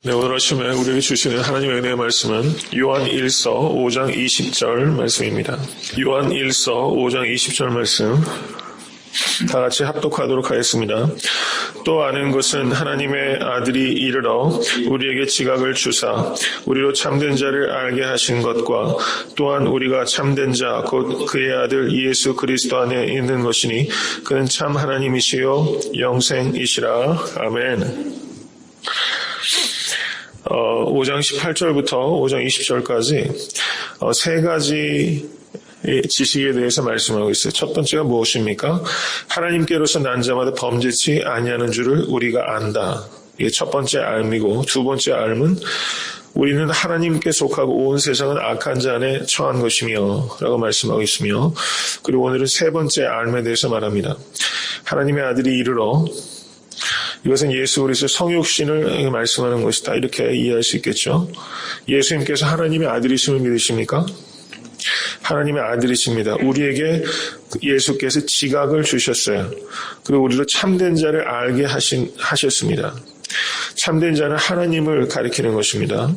네, 오늘 아침에 우리에게 주시는 하나님의 은혜의 말씀은 요한 1서 5장 20절 말씀입니다. 요한 1서 5장 20절 말씀 다 같이 합독하도록 하겠습니다. 또 아는 것은 하나님의 아들이 이르러 우리에게 지각을 주사 우리로 참된 자를 알게 하신 것과 또한 우리가 참된 자 곧 그의 아들 예수 그리스도 안에 있는 것이니 그는 참 하나님이시요 영생이시라. 아멘. 5장 18절부터 5장 20절까지 세 가지 지식에 대해서 말씀하고 있어요. 첫 번째가 무엇입니까? 하나님께로서 난 자마다 범죄치 아니하는 줄을 우리가 안다. 이게 첫 번째 알미고, 두 번째 알은 우리는 하나님께 속하고 온 세상은 악한 자 안에 처한 것이며 라고 말씀하고 있으며, 그리고 오늘은 세 번째 알에 대해서 말합니다. 하나님의 아들이 이르러, 이것은 예수 그리스도의 성육신을 말씀하는 것이다. 이렇게 이해할 수 있겠죠. 예수님께서 하나님의 아들이심을 믿으십니까? 하나님의 아들이십니다. 우리에게 예수께서 지각을 주셨어요. 그리고 우리로 참된 자를 알게 하셨습니다. 참된 자는 하나님을 가리키는 것입니다.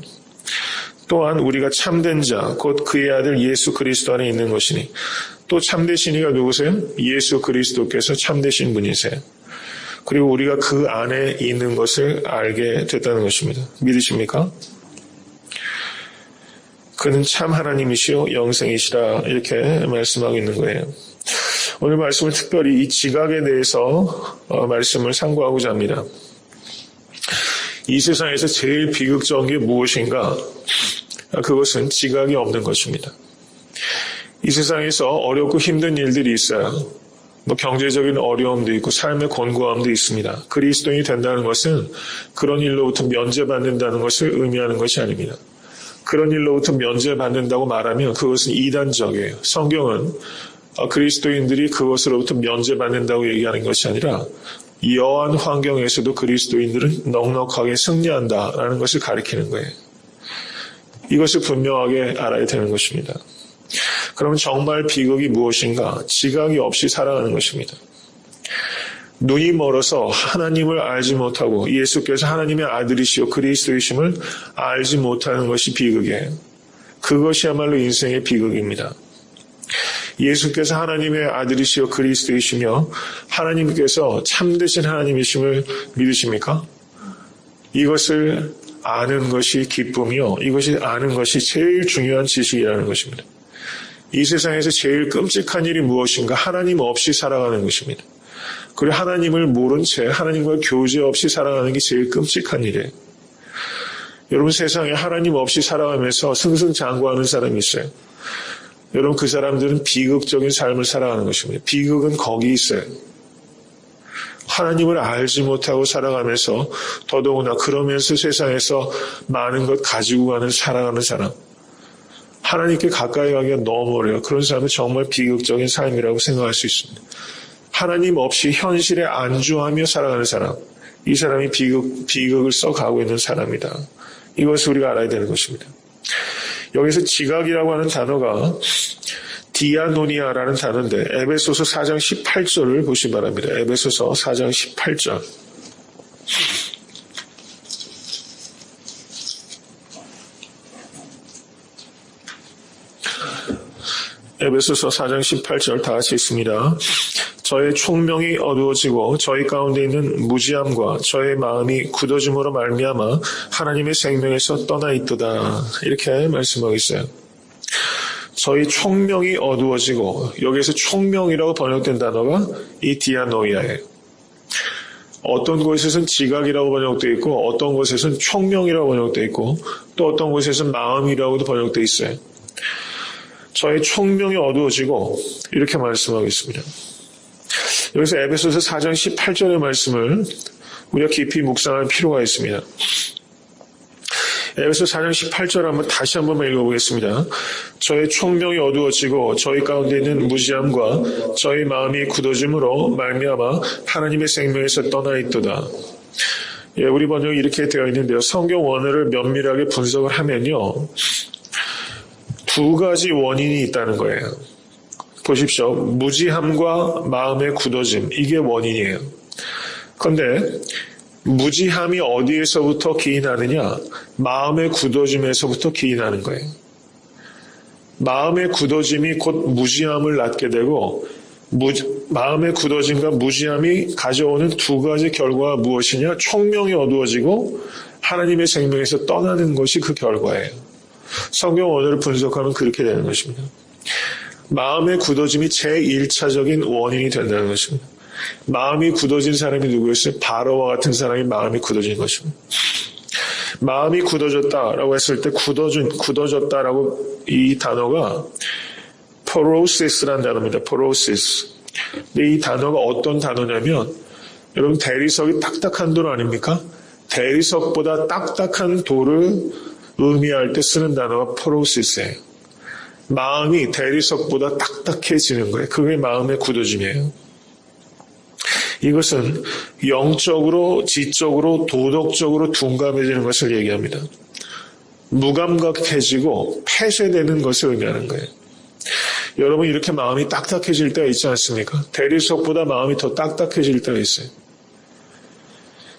또한 우리가 참된 자, 곧 그의 아들 예수 그리스도 안에 있는 것이니, 또 참되신 이가 누구세요? 예수 그리스도께서 참되신 분이세요. 그리고 우리가 그 안에 있는 것을 알게 됐다는 것입니다. 믿으십니까? 그는 참 하나님이시요 영생이시라 이렇게 말씀하고 있는 거예요. 오늘 말씀을 특별히 이 지각에 대해서 말씀을 상고하고자 합니다. 이 세상에서 제일 비극적인 게 무엇인가? 그것은 지각이 없는 것입니다. 이 세상에서 어렵고 힘든 일들이 있어요. 경제적인 어려움도 있고 삶의 곤고함도 있습니다. 그리스도인이 된다는 것은 그런 일로부터 면제받는다는 것을 의미하는 것이 아닙니다. 그런 일로부터 면제받는다고 말하면 그것은 이단적이에요. 성경은 그리스도인들이 그것으로부터 면제받는다고 얘기하는 것이 아니라 여한 환경에서도 그리스도인들은 넉넉하게 승리한다라는 것을 가리키는 거예요. 이것을 분명하게 알아야 되는 것입니다. 그러면 정말 비극이 무엇인가? 지각이 없이 살아가는 것입니다. 눈이 멀어서 하나님을 알지 못하고 예수께서 하나님의 아들이시오 그리스도이심을 알지 못하는 것이 비극이에요. 그것이야말로 인생의 비극입니다. 예수께서 하나님의 아들이시오 그리스도이시며 하나님께서 참되신 하나님이심을 믿으십니까? 이것을 아는 것이 기쁨이요. 이것이 아는 것이 제일 중요한 지식이라는 것입니다. 이 세상에서 제일 끔찍한 일이 무엇인가? 하나님 없이 살아가는 것입니다. 그리고 하나님을 모른 채 하나님과 교제 없이 살아가는 게 제일 끔찍한 일이에요. 여러분 세상에 하나님 없이 살아가면서 승승장구하는 사람이 있어요. 여러분 그 사람들은 비극적인 삶을 살아가는 것입니다. 비극은 거기 있어요. 하나님을 알지 못하고 살아가면서 더더구나 그러면서 세상에서 많은 것 가지고 살아가는 사람. 하나님께 가까이 가기가 너무 어려워요. 그런 사람은 정말 비극적인 삶이라고 생각할 수 있습니다. 하나님 없이 현실에 안주하며 살아가는 사람. 이 사람이 비극을 써가고 있는 사람이다. 이것을 우리가 알아야 되는 것입니다. 여기서 지각이라고 하는 단어가 디아노니아라는 단어인데 에베소서 4장 18절을 보시기 바랍니다. 에베소서 4장 18절. 에베소서 4장 18절 다 같이 읽습니다. 저의 총명이 어두워지고 저희 가운데 있는 무지함과 저의 마음이 굳어짐으로 말미암아 하나님의 생명에서 떠나 있도다. 이렇게 말씀하고 있어요. 저희 총명이 어두워지고 여기에서 총명이라고 번역된 단어가 이 디아노이아예요. 어떤 곳에서는 지각이라고 번역되어 있고 어떤 곳에서는 총명이라고 번역되어 있고 또 어떤 곳에서는 마음이라고도 번역되어 있어요. 저의 총명이 어두워지고 이렇게 말씀하고 있습니다. 여기서 에베소서 4장 18절의 말씀을 우리가 깊이 묵상할 필요가 있습니다. 에베소 4장 18절 다시 한번 읽어보겠습니다. 저의 총명이 어두워지고 저희 가운데 있는 무지함과 저희 마음이 굳어짐으로 말미암아 하나님의 생명에서 떠나 있도다. 우리 번역이 이렇게 되어 있는데요. 성경 원어를 면밀하게 분석을 하면요. 두 가지 원인이 있다는 거예요. 보십시오. 무지함과 마음의 굳어짐, 이게 원인이에요. 그런데 무지함이 어디에서부터 기인하느냐? 마음의 굳어짐에서부터 기인하는 거예요. 마음의 굳어짐이 곧 무지함을 낳게 되고 마음의 굳어짐과 무지함이 가져오는 두 가지 결과가 무엇이냐? 총명이 어두워지고 하나님의 생명에서 떠나는 것이 그 결과예요. 성경 원어를 분석하면 그렇게 되는 것입니다. 마음의 굳어짐이 제1차적인 원인이 된다는 것입니다. 마음이 굳어진 사람이 누구였어요? 바로와 같은 사람이 마음이 굳어진 것입니다. 마음이 굳어졌다라고 했을 때 굳어졌다라고 이 단어가 포로시스라는 단어입니다. 포로시스. 근데 이 단어가 어떤 단어냐면 여러분 대리석이 딱딱한 돌 아닙니까? 대리석보다 딱딱한 돌을 의미할 때 쓰는 단어가 포로시스예요. 마음이 대리석보다 딱딱해지는 거예요. 그게 마음의 굳어짐이에요. 이것은 영적으로, 지적으로, 도덕적으로 둔감해지는 것을 얘기합니다. 무감각해지고 폐쇄되는 것을 의미하는 거예요. 여러분 이렇게 마음이 딱딱해질 때가 있지 않습니까? 대리석보다 마음이 더 딱딱해질 때가 있어요.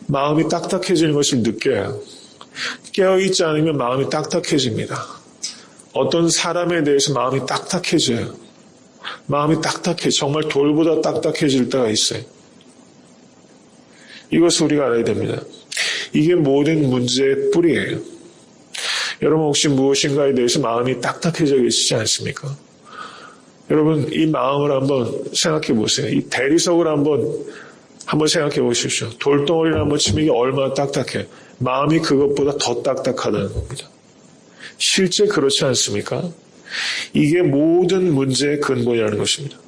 마음이 딱딱해지는 것을 느껴요. 깨어있지 않으면 마음이 딱딱해집니다. 어떤 사람에 대해서 마음이 딱딱해져요. 마음이 딱딱해, 정말 돌보다 딱딱해질 때가 있어요. 이것을 우리가 알아야 됩니다. 이게 모든 문제의 뿌리예요. 여러분 혹시 무엇인가에 대해서 마음이 딱딱해져 계시지 않습니까? 여러분 이 마음을 한번 생각해 보세요. 이 대리석을 한번 생각해 보십시오. 돌덩어리를 한번 치면 이게 얼마나 딱딱해. 마음이 그것보다 더 딱딱하다는 겁니다. 실제 그렇지 않습니까? 이게 모든 문제의 근본이라는 것입니다.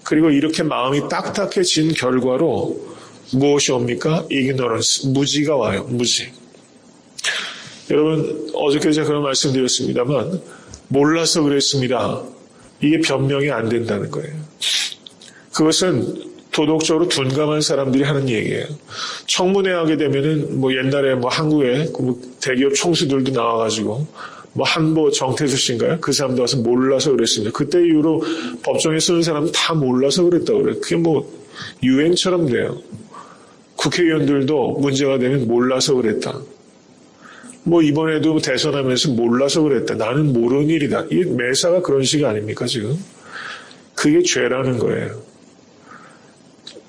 그리고 이렇게 마음이 딱딱해진 결과로 무엇이 옵니까? ignorance, 무지가 와요. 무지. 여러분 어저께 제가 그런 말씀 드렸습니다만 몰라서 그랬습니다. 이게 변명이 안 된다는 거예요. 그것은 도덕적으로 둔감한 사람들이 하는 얘기예요. 청문회 하게 되면은 옛날에 한국에 대기업 총수들도 나와가지고 한보 정태수 씨인가요? 그 사람도 와서 몰라서 그랬습니다. 그때 이후로 법정에 쓰는 사람은 다 몰라서 그랬다고 그래요. 그게 유행처럼 돼요. 국회의원들도 문제가 되면 몰라서 그랬다. 이번에도 대선하면서 몰라서 그랬다. 나는 모르는 일이다. 이 매사가 그런 식이 아닙니까 지금? 그게 죄라는 거예요.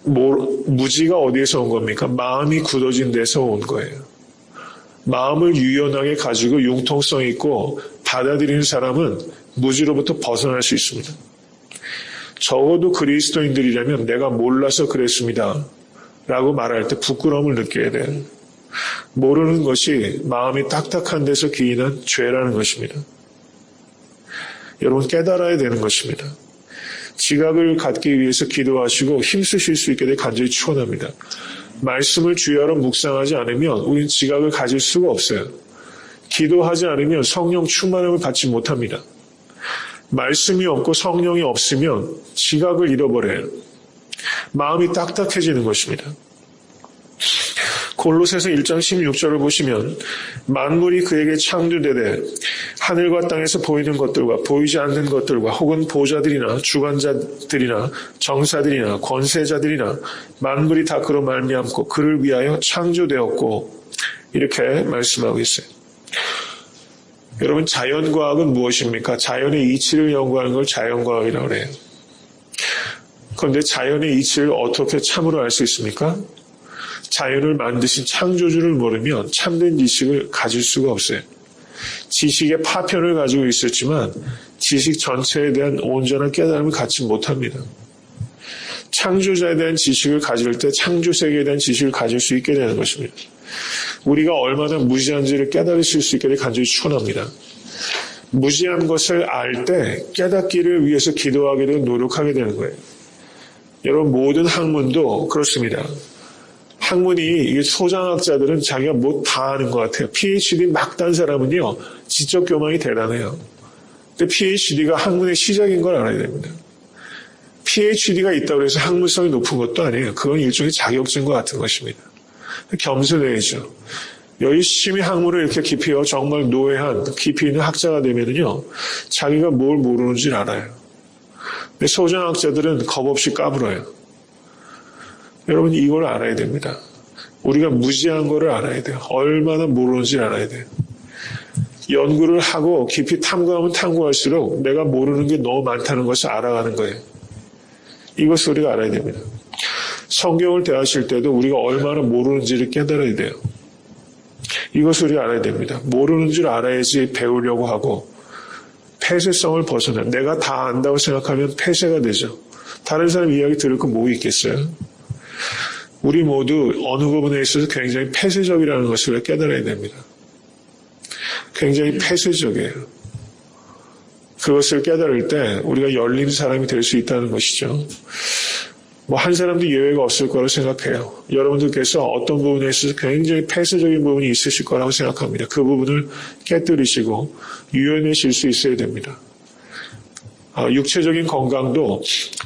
무지가 어디에서 온 겁니까? 마음이 굳어진 데서 온 거예요. 마음을 유연하게 가지고 융통성 있고 받아들이는 사람은 무지로부터 벗어날 수 있습니다. 적어도 그리스도인들이라면 내가 몰라서 그랬습니다. 라고 말할 때 부끄러움을 느껴야 돼요. 모르는 것이 마음이 딱딱한 데서 기인한 죄라는 것입니다. 여러분 깨달아야 되는 것입니다. 지각을 갖기 위해서 기도하시고 힘쓰실 수 있게 되어 간절히 축원합니다. 말씀을 주야로 묵상하지 않으면 우리는 지각을 가질 수가 없어요. 기도하지 않으면 성령 충만함을 받지 못합니다. 말씀이 없고 성령이 없으면 지각을 잃어버려요. 마음이 딱딱해지는 것입니다. 골로새서 1장 16절을 보시면 만물이 그에게 창조되되 하늘과 땅에서 보이는 것들과 보이지 않는 것들과 혹은 보좌들이나 주관자들이나 정사들이나 권세자들이나 만물이 다 그로 말미암고 그를 위하여 창조되었고 이렇게 말씀하고 있어요. 여러분 자연과학은 무엇입니까? 자연의 이치를 연구하는 걸 자연과학이라고 해요. 그런데 자연의 이치를 어떻게 참으로 알 수 있습니까? 자연을 만드신 창조주를 모르면 참된 지식을 가질 수가 없어요. 지식의 파편을 가지고 있었지만 지식 전체에 대한 온전한 깨달음을 갖지 못합니다. 창조자에 대한 지식을 가질 때 창조세계에 대한 지식을 가질 수 있게 되는 것입니다. 우리가 얼마나 무지한지를 깨달으실 수 있게 간절히 축원합니다. 무지한 것을 알 때 깨닫기를 위해서 기도하게 되고 노력하게 되는 거예요. 여러분 모든 학문도 그렇습니다. 학문이 소장학자들은 자기가 뭐 다 아는 것 같아요. PhD 막 딴 사람은요. 지적 교만이 대단해요. 근데 PhD가 학문의 시작인 걸 알아야 됩니다. PhD가 있다고 해서 학문성이 높은 것도 아니에요. 그건 일종의 자격증과 같은 것입니다. 겸손해야죠. 열심히 학문을 이렇게 깊이 정말 노회한 깊이 있는 학자가 되면은요. 자기가 뭘 모르는지 알아요. 근데 소장학자들은 겁없이 까불어요. 여러분 이걸 알아야 됩니다. 우리가 무지한 거를 알아야 돼요. 얼마나 모르는지 알아야 돼요. 연구를 하고 깊이 탐구하면 탐구할수록 내가 모르는 게 너무 많다는 것을 알아가는 거예요. 이것을 우리가 알아야 됩니다. 성경을 대하실 때도 우리가 얼마나 모르는지를 깨달아야 돼요. 이것을 우리가 알아야 됩니다. 모르는 줄 알아야지 배우려고 하고 폐쇄성을 벗어나. 내가 다 안다고 생각하면 폐쇄가 되죠. 다른 사람 이야기 들을 거 뭐 있겠어요? 우리 모두 어느 부분에 있어서 굉장히 폐쇄적이라는 것을 깨달아야 됩니다. 굉장히 폐쇄적이에요. 그것을 깨달을 때 우리가 열린 사람이 될 수 있다는 것이죠. 뭐 한 사람도 예외가 없을 거라고 생각해요. 여러분들께서 어떤 부분에 있어서 굉장히 폐쇄적인 부분이 있으실 거라고 생각합니다. 그 부분을 깨뜨리시고 유연해질 수 있어야 됩니다. 육체적인 건강도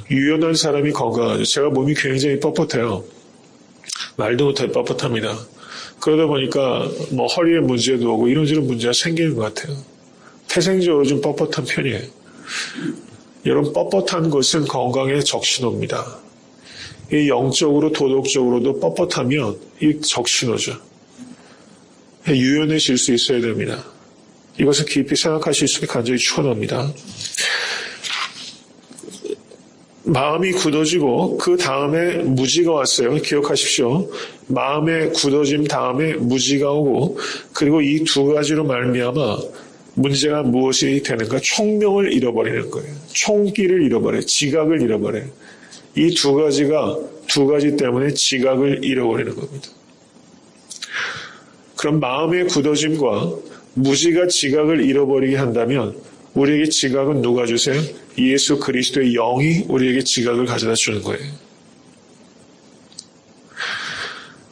유연한 사람이 건강하죠. 제가 몸이 굉장히 뻣뻣해요. 말도 못해 뻣뻣합니다. 그러다 보니까 뭐 허리에 문제도 오고 이런저런 문제가 생기는 것 같아요. 태생적으로 좀 뻣뻣한 편이에요. 여러분, 뻣뻣한 것은 건강의 적신호입니다. 이 영적으로 도덕적으로도 뻣뻣하면 이 적신호죠. 유연해질 수 있어야 됩니다. 이것을 깊이 생각하실 수 있게 간절히 축원합니다. 마음이 굳어지고 그 다음에 무지가 왔어요. 기억하십시오. 마음의 굳어짐 다음에 무지가 오고, 그리고 이 두 가지로 말미암아 문제가 무엇이 되는가? 총명을 잃어버리는 거예요. 총기를 잃어버려요. 지각을 잃어버려요. 이 두 가지 때문에 지각을 잃어버리는 겁니다. 그럼 마음의 굳어짐과 무지가 지각을 잃어버리게 한다면 우리에게 지각은 누가 주세요? 예수 그리스도의 영이 우리에게 지각을 가져다 주는 거예요.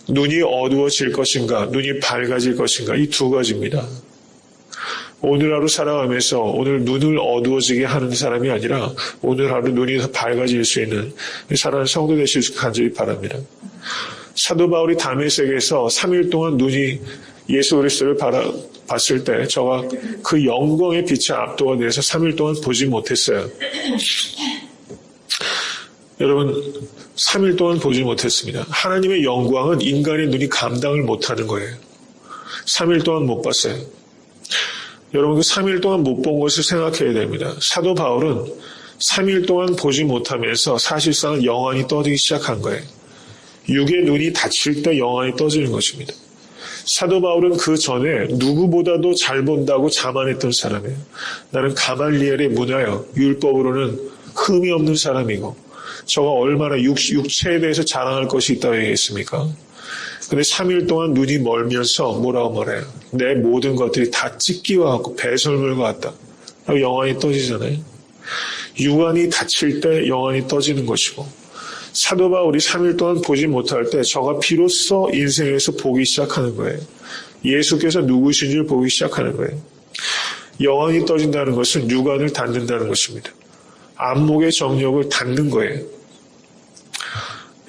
눈이 어두워질 것인가, 눈이 밝아질 것인가, 이 두 가지입니다. 오늘 하루 살아가면서 오늘 눈을 어두워지게 하는 사람이 아니라 오늘 하루 눈이 더 밝아질 수 있는 사랑하는 성도 되실 수 간절히 바랍니다. 사도 바울이 다메섹에서 3일 동안 눈이 예수 그리스도를 봤을 때 저가 그 영광의 빛에 압도가 돼서 3일 동안 보지 못했어요. 여러분, 3일 동안 보지 못했습니다. 하나님의 영광은 인간의 눈이 감당을 못하는 거예요. 3일 동안 못 봤어요. 여러분, 그 3일 동안 못 본 것을 생각해야 됩니다. 사도 바울은 3일 동안 보지 못하면서 사실상 영안이 떠지기 시작한 거예요. 육의 눈이 닫힐 때 영안이 떠지는 것입니다. 사도 바울은 그 전에 누구보다도 잘 본다고 자만했던 사람이에요. 나는 가말리엘의 문화요, 율법으로는 흠이 없는 사람이고 저가 얼마나 육체에 대해서 자랑할 것이 있다고 얘기했습니까? 근데 3일 동안 눈이 멀면서 뭐라고 말해요? 내 모든 것들이 다 찢기와 같고 배설물과 같다. 영안이 떠지잖아요. 육안이 닫힐 때 영안이 떠지는 것이고, 사도 바울이 3일 동안 보지 못할 때 저가 비로소 인생에서 보기 시작하는 거예요. 예수께서 누구신지를 보기 시작하는 거예요. 영안이 떠진다는 것은 육안을 닫는다는 것입니다. 안목의 정력을 닫는 거예요.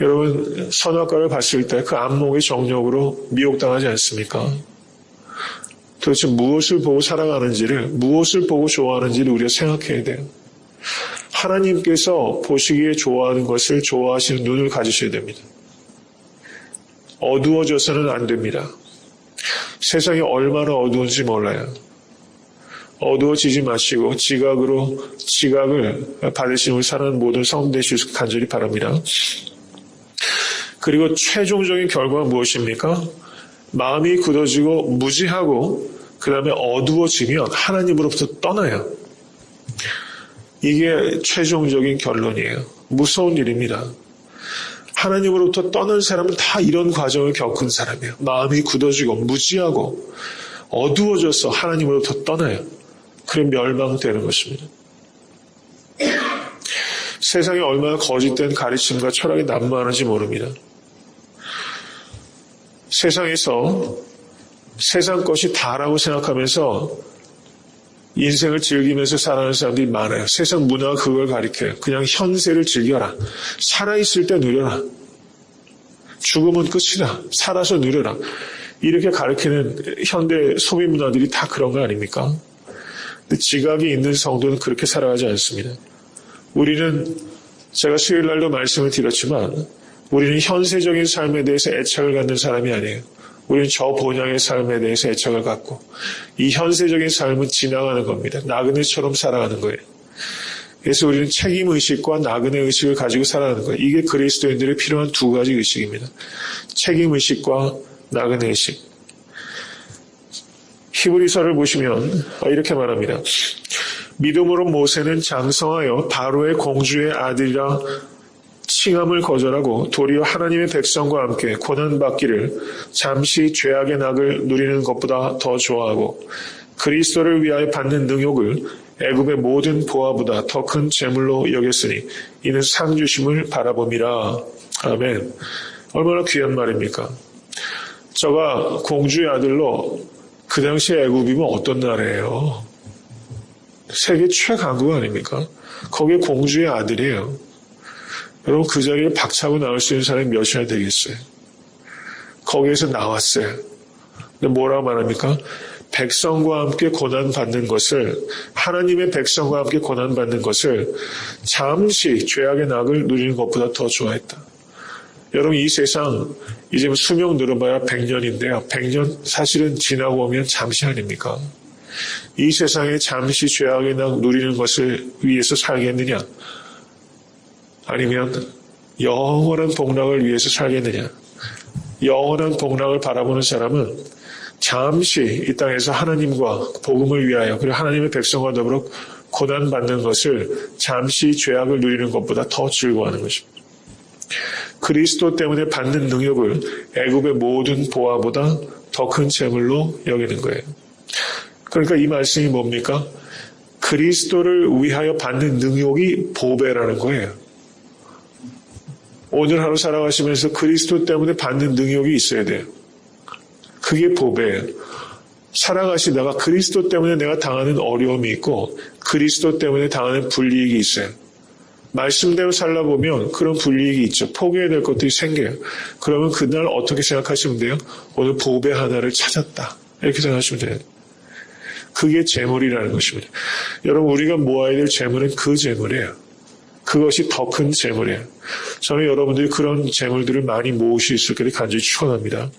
여러분, 선악과를 봤을 때 그 안목의 정력으로 미혹당하지 않습니까? 도대체 무엇을 보고 살아가는지를, 무엇을 보고 좋아하는지를 우리가 생각해야 돼요. 하나님께서 보시기에 좋아하는 것을 좋아하시는 눈을 가지셔야 됩니다. 어두워져서는 안 됩니다. 세상이 얼마나 어두운지 몰라요. 어두워지지 마시고 지각을 받으시는 사랑하는 모든 성도 되실 수 간절히 바랍니다. 그리고 최종적인 결과는 무엇입니까? 마음이 굳어지고 무지하고 그 다음에 어두워지면 하나님으로부터 떠나요. 이게 최종적인 결론이에요. 무서운 일입니다. 하나님으로부터 떠난 사람은 다 이런 과정을 겪은 사람이에요. 마음이 굳어지고 무지하고 어두워져서 하나님으로부터 떠나요. 그래 멸망되는 것입니다. 세상에 얼마나 거짓된 가르침과 철학이 난무하는지 모릅니다. 세상에서 세상 것이 다라고 생각하면서 인생을 즐기면서 살아가는 사람들이 많아요. 세상 문화가 그걸 가리켜요. 그냥 현세를 즐겨라. 살아있을 때 누려라. 죽으면 끝이다. 살아서 누려라. 이렇게 가르치는 현대 소비 문화들이 다 그런 거 아닙니까? 근데 지각이 있는 성도는 그렇게 살아가지 않습니다. 우리는 제가 수요일 날도 말씀을 드렸지만 우리는 현세적인 삶에 대해서 애착을 갖는 사람이 아니에요. 우리는 저 본향의 삶에 대해서 애착을 갖고 이 현세적인 삶은 지나가는 겁니다. 나그네처럼 살아가는 거예요. 그래서 우리는 책임의식과 나그네의식을 가지고 살아가는 거예요. 이게 그리스도인들이 필요한 두 가지 의식입니다. 책임의식과 나그네의식. 히브리서를 보시면 이렇게 말합니다. 믿음으로 모세는 장성하여 바로의 공주의 아들이라 칭함을 거절하고 도리어 하나님의 백성과 함께 고난받기를 잠시 죄악의 낙을 누리는 것보다 더 좋아하고 그리스도를 위하여 받는 능욕을 애굽의 모든 보화보다 더 큰 재물로 여겼으니 이는 상 주심을 바라봄이라. 아멘. 얼마나 귀한 말입니까? 저가 공주의 아들로 그 당시에 애굽이면 어떤 나라예요? 세계 최강국 아닙니까? 거기에 공주의 아들이에요. 여러분 그 자리에 박차고 나올 수 있는 사람이 몇이나 되겠어요? 거기에서 나왔어요. 근데 뭐라고 말합니까? 백성과 함께 고난받는 것을, 하나님의 백성과 함께 고난받는 것을 잠시 죄악의 낙을 누리는 것보다 더 좋아했다. 여러분 이 세상 이제 수명 늘어봐야 100년인데요. 100년 사실은 지나고 오면 잠시 아닙니까? 이 세상에 잠시 죄악의 낙 누리는 것을 위해서 살겠느냐? 아니면 영원한 복락을 위해서 살겠느냐? 영원한 복락을 바라보는 사람은 잠시 이 땅에서 하나님과 복음을 위하여 그리고 하나님의 백성과 더불어 고난받는 것을 잠시 죄악을 누리는 것보다 더 즐거워하는 것입니다. 그리스도 때문에 받는 능력을 애굽의 모든 보화보다 더 큰 재물로 여기는 거예요. 그러니까 이 말씀이 뭡니까? 그리스도를 위하여 받는 능력이 보배라는 거예요. 오늘 하루 살아가시면서 그리스도 때문에 받는 능력이 있어야 돼요. 그게 보배예요. 살아가시다가 그리스도 때문에 내가 당하는 어려움이 있고 그리스도 때문에 당하는 불이익이 있어요. 말씀대로 살다 보면 그런 불이익이 있죠. 포기해야 될 것들이 생겨요. 그러면 그날 어떻게 생각하시면 돼요? 오늘 보배 하나를 찾았다. 이렇게 생각하시면 돼요. 그게 재물이라는 것입니다. 여러분 우리가 모아야 될 재물은 그 재물이에요. 그것이 더 큰 재물이에요. 저는 여러분들이 그런 재물들을 많이 모으실 수 있기를 간절히 축원합니다.